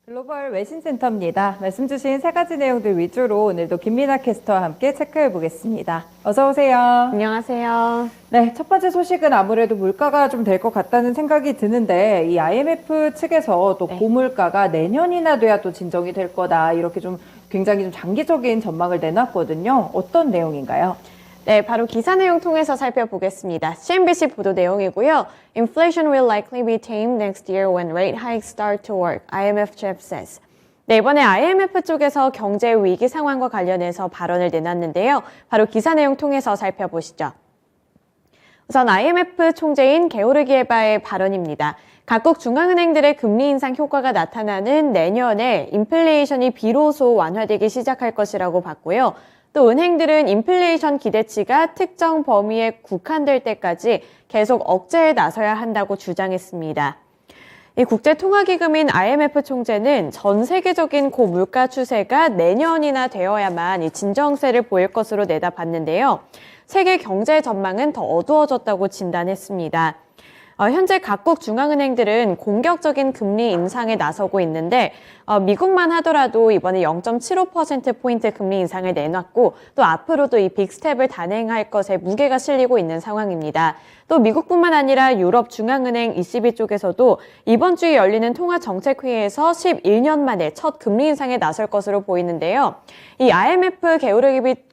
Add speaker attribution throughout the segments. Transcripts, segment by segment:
Speaker 1: 글로벌 외신센터입니다. 말씀 주신 세 가지 내용들 위주로 오늘도 김민아 캐스터와 함께 체크해 보겠습니다. 어서 오세요.
Speaker 2: 안녕하세요.
Speaker 1: 네, 첫 번째 소식은 아무래도 물가가 좀 될 것 같다는 생각이 드는데 이 IMF 측에서 또 고물가가 내년이나 돼야 또 진정이 될 거다 이렇게 좀 굉장히 좀 장기적인 전망을 내놨거든요. 어떤 내용인가요?
Speaker 2: 네, 바로 기사 내용 통해서 살펴보겠습니다. CNBC 보도 내용이고요. Inflation will likely be tamed next year when rate hikes start to work, IMF chief says. 네, 이번에 IMF 쪽에서 경제 위기 상황과 관련해서 발언을 내놨는데요. 바로 기사 내용 통해서 살펴보시죠. 우선 IMF 총재인 게오르기에바의 발언입니다. 각국 중앙은행들의 금리 인상 효과가 나타나는 내년에 인플레이션이 비로소 완화되기 시작할 것이라고 봤고요. 또 은행들은 인플레이션 기대치가 특정 범위에 국한될 때까지 계속 억제에 나서야 한다고 주장했습니다. 이 국제통화기금인 IMF 총재는 전 세계적인 고물가 추세가 내년이나 되어야만 이 진정세를 보일 것으로 내다봤는데요. 세계 경제 전망은 더 어두워졌다고 진단했습니다. 현재 각국 중앙은행들은 공격적인 금리 인상에 나서고 있는데 미국만 하더라도 이번에 0.75%포인트 금리 인상을 내놨고 또 앞으로도 이 빅스텝을 단행할 것에 무게가 실리고 있는 상황입니다. 또 미국뿐만 아니라 유럽 중앙은행 ECB 쪽에서도 이번 주에 열리는 통화정책회의에서 11년 만에 첫 금리 인상에 나설 것으로 보이는데요. 이 IMF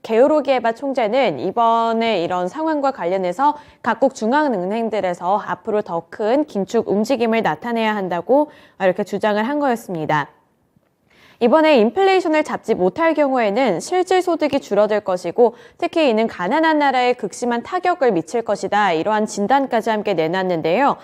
Speaker 2: 게오르기에바 총재는 이번에 이런 상황과 관련해서 각국 중앙은행들에서 앞으로 더 큰 긴축 움직임을 나타내야 한다고 이렇게 주장을 한 거였습니다. 이번에 인플레이션을 잡지 못할 경우에는 실질 소득이 줄어들 것이고 특히 이는 가난한 나라에 극심한 타격을 미칠 것이다. 이러한 진단까지 함께 내놨는데요.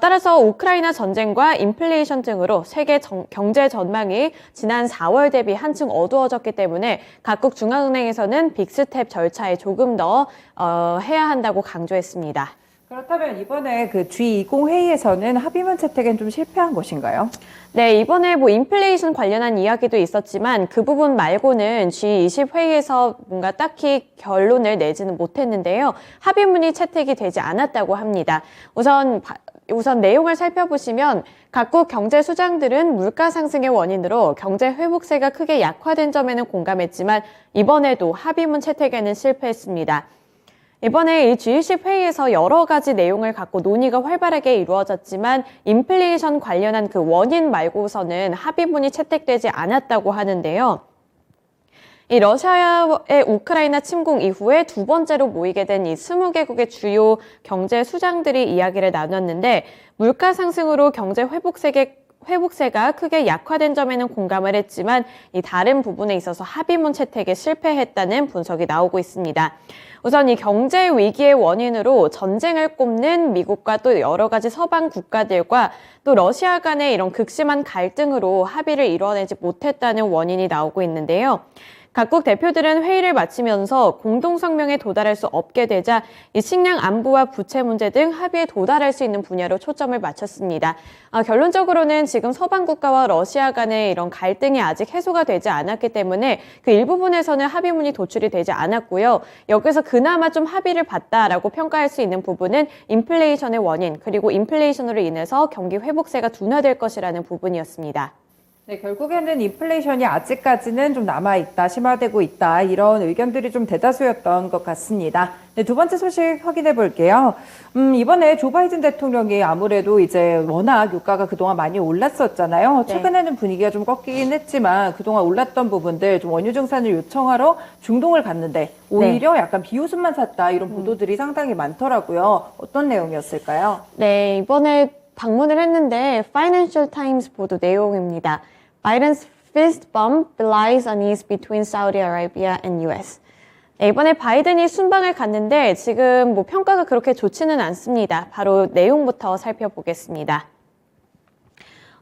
Speaker 2: 따라서 우크라이나 전쟁과 인플레이션 등으로 세계 경제 전망이 지난 4월 대비 한층 어두워졌기 때문에 각국 중앙은행에서는 빅스텝 절차에 조금 더 해야 한다고 강조했습니다.
Speaker 1: 그렇다면 이번에 그 G20 회의에서는 합의문 채택엔 좀 실패한 것인가요?
Speaker 2: 네, 이번에 인플레이션 관련한 이야기도 있었지만 그 부분 말고는 G20 회의에서 뭔가 딱히 결론을 내지는 못했는데요. 합의문이 채택이 되지 않았다고 합니다. 우선 내용을 살펴보시면 각국 경제 수장들은 물가 상승의 원인으로 경제 회복세가 크게 약화된 점에는 공감했지만 이번에도 합의문 채택에는 실패했습니다. 이번에 이 G20 회의에서 여러 가지 내용을 갖고 논의가 활발하게 이루어졌지만 인플레이션 관련한 그 원인 말고서는 합의문이 채택되지 않았다고 하는데요. 이 러시아의 우크라이나 침공 이후에 두 번째로 모이게 된 이 20개국의 주요 경제 수장들이 이야기를 나눴는데 물가 상승으로 경제 회복세가 크게 약화된 점에는 공감을 했지만 이 다른 부분에 있어서 합의문 채택에 실패했다는 분석이 나오고 있습니다. 우선 이 경제 위기의 원인으로 전쟁을 꼽는 미국과 또 여러 가지 서방 국가들과 또 러시아 간의 이런 극심한 갈등으로 합의를 이뤄내지 못했다는 원인이 나오고 있는데요. 각국 대표들은 회의를 마치면서 공동성명에 도달할 수 없게 되자 이 식량 안보와 부채 문제 등 합의에 도달할 수 있는 분야로 초점을 맞췄습니다. 결론적으로는 지금 서방 국가와 러시아 간의 이런 갈등이 아직 해소가 되지 않았기 때문에 그 일부분에서는 합의문이 도출이 되지 않았고요. 여기서 그나마 좀 합의를 봤다라고 평가할 수 있는 부분은 인플레이션의 원인 그리고 인플레이션으로 인해서 경기 회복세가 둔화될 것이라는 부분이었습니다.
Speaker 1: 네, 결국에는 인플레이션이 아직까지는 좀 남아있다, 심화되고 있다, 이런 의견들이 좀 대다수였던 것 같습니다. 네, 두 번째 소식 확인해 볼게요. 이번에 조 바이든 대통령이 아무래도 이제 워낙 유가가 그동안 많이 올랐었잖아요. 최근에는 분위기가 좀 꺾이긴 했지만 그동안 올랐던 부분들 좀 원유 증산을 요청하러 중동을 갔는데 오히려 약간 비웃음만 샀다, 이런 보도들이 상당히 많더라고요. 어떤 내용이었을까요?
Speaker 2: 네, 이번에 방문을 했는데 Financial Times 보도 내용입니다. Biden's fist bump belies unease between Saudi Arabia and US. 네, 이번에 바이든이 순방을 갔는데 지금 평가가 그렇게 좋지는 않습니다. 바로 내용부터 살펴보겠습니다.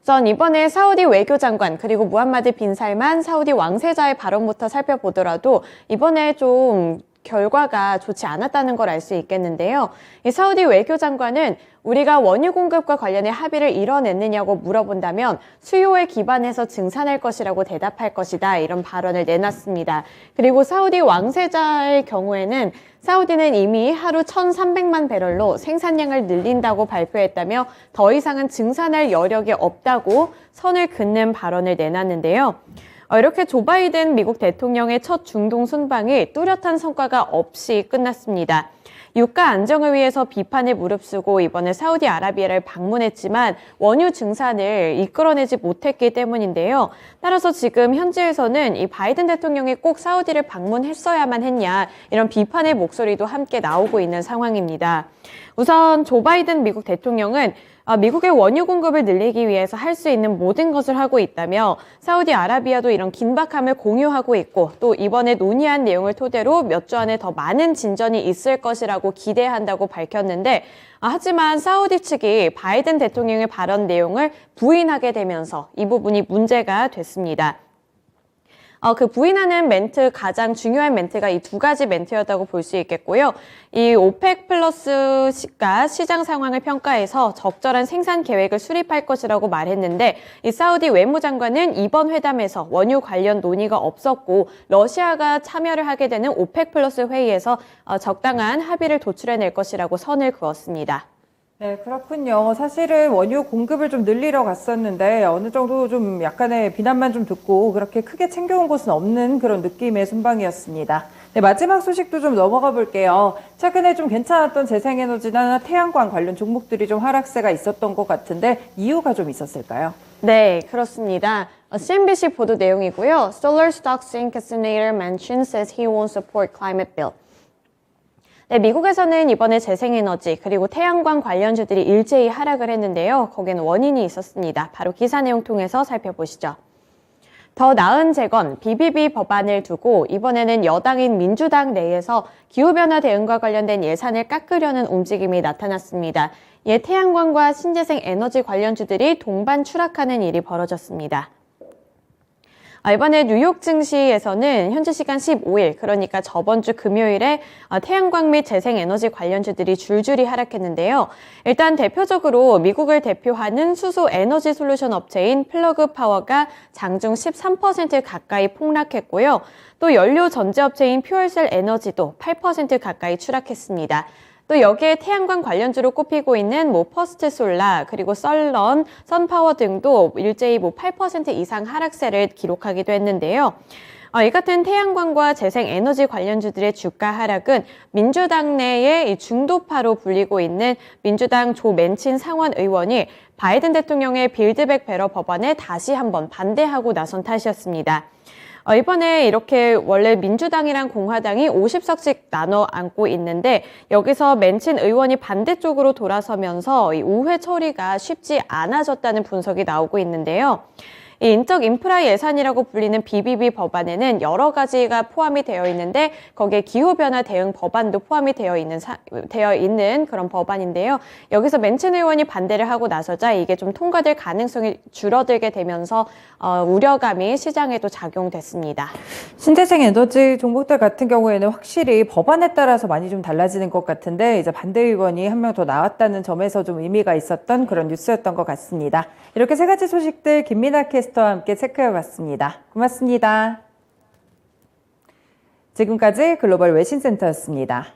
Speaker 2: 우선 이번에 사우디 외교장관 그리고 무함마드 빈 살만 사우디 왕세자의 발언부터 살펴보더라도 이번에 좀 결과가 좋지 않았다는 걸 알 수 있겠는데요. 이 사우디 외교장관은 우리가 원유 공급과 관련해 합의를 이뤄냈느냐고 물어본다면 수요에 기반해서 증산할 것이라고 대답할 것이다. 이런 발언을 내놨습니다. 그리고 사우디 왕세자의 경우에는 사우디는 이미 하루 1,300만 배럴로 생산량을 늘린다고 발표했다며 더 이상은 증산할 여력이 없다고 선을 긋는 발언을 내놨는데요. 이렇게 조 바이든 미국 대통령의 첫 중동 순방이 뚜렷한 성과가 없이 끝났습니다. 유가 안정을 위해서 비판에 무릅쓰고 이번에 사우디아라비아를 방문했지만 원유 증산을 이끌어내지 못했기 때문인데요. 따라서 지금 현지에서는 이 바이든 대통령이 꼭 사우디를 방문했어야만 했냐 이런 비판의 목소리도 함께 나오고 있는 상황입니다. 우선 조 바이든 미국 대통령은 미국의 원유 공급을 늘리기 위해서 할 수 있는 모든 것을 하고 있다며 사우디아라비아도 이런 긴박함을 공유하고 있고 또 이번에 논의한 내용을 토대로 몇 주 안에 더 많은 진전이 있을 것이라고 기대한다고 밝혔는데 하지만 사우디 측이 바이든 대통령의 발언 내용을 부인하게 되면서 이 부분이 문제가 됐습니다. 그 부인하는 멘트, 가장 중요한 멘트가 이 두 가지 멘트였다고 볼 수 있겠고요. 이 오펙 플러스가 시장 상황을 평가해서 적절한 생산 계획을 수립할 것이라고 말했는데 이 사우디 외무장관은 이번 회담에서 원유 관련 논의가 없었고 러시아가 참여를 하게 되는 오펙 플러스 회의에서 적당한 합의를 도출해낼 것이라고 선을 그었습니다.
Speaker 1: 네, 그렇군요. 사실은 원유 공급을 좀 늘리러 갔었는데 어느 정도 좀 약간의 비난만 좀 듣고 그렇게 크게 챙겨온 곳은 없는 그런 느낌의 순방이었습니다. 네, 마지막 소식도 좀 넘어가 볼게요. 최근에 좀 괜찮았던 재생에너지나 태양광 관련 종목들이 좀 하락세가 있었던 것 같은데 이유가 좀 있었을까요?
Speaker 2: 네, 그렇습니다. CNBC 보도 내용이고요. Solar Stocks Inc. mentioned says he won't support climate bill. 네, 미국에서는 이번에 재생에너지 그리고 태양광 관련주들이 일제히 하락을 했는데요. 거기에는 원인이 있었습니다. 바로 기사 내용 통해서 살펴보시죠. 더 나은 재건 BBB 법안을 두고 이번에는 여당인 민주당 내에서 기후변화 대응과 관련된 예산을 깎으려는 움직임이 나타났습니다. 이에 태양광과 신재생 에너지 관련주들이 동반 추락하는 일이 벌어졌습니다. 이번에 뉴욕 증시에서는 현지 시간 15일, 그러니까 저번 주 금요일에 태양광 및 재생에너지 관련주들이 줄줄이 하락했는데요. 일단 대표적으로 미국을 대표하는 수소 에너지 솔루션 업체인 플러그 파워가 장중 13% 가까이 폭락했고요. 또 연료 전지 업체인 퓨얼셀 에너지도 8% 가까이 추락했습니다. 또 여기에 태양광 관련주로 꼽히고 있는 퍼스트 솔라 그리고 썰런, 선파워 등도 일제히 8% 이상 하락세를 기록하기도 했는데요. 이 같은 태양광과 재생에너지 관련주들의 주가 하락은 민주당 내의 중도파로 불리고 있는 민주당 조 맨친 상원 의원이 바이든 대통령의 빌드백 베러 법안에 다시 한번 반대하고 나선 탓이었습니다. 이번에 이렇게 원래 민주당이랑 공화당이 50석씩 나눠 앉고 있는데 여기서 맨친 의원이 반대쪽으로 돌아서면서 이 우회 처리가 쉽지 않아졌다는 분석이 나오고 있는데요. 이 인적 인프라 예산이라고 불리는 BBB 법안에는 여러 가지가 포함이 되어 있는데 거기에 기후변화 대응 법안도 포함이 되어 있는 그런 법안인데요. 여기서 맨친 의원이 반대를 하고 나서자 이게 좀 통과될 가능성이 줄어들게 되면서 우려감이 시장에도 작용됐습니다.
Speaker 1: 신재생 에너지 종목들 같은 경우에는 확실히 법안에 따라서 많이 좀 달라지는 것 같은데 이제 반대 의원이 한 명 더 나왔다는 점에서 좀 의미가 있었던 그런 뉴스였던 것 같습니다. 이렇게 세 가지 소식들 김민아 캐스터와 함께 체크해봤습니다. 고맙습니다. 지금까지 글로벌 외신센터였습니다.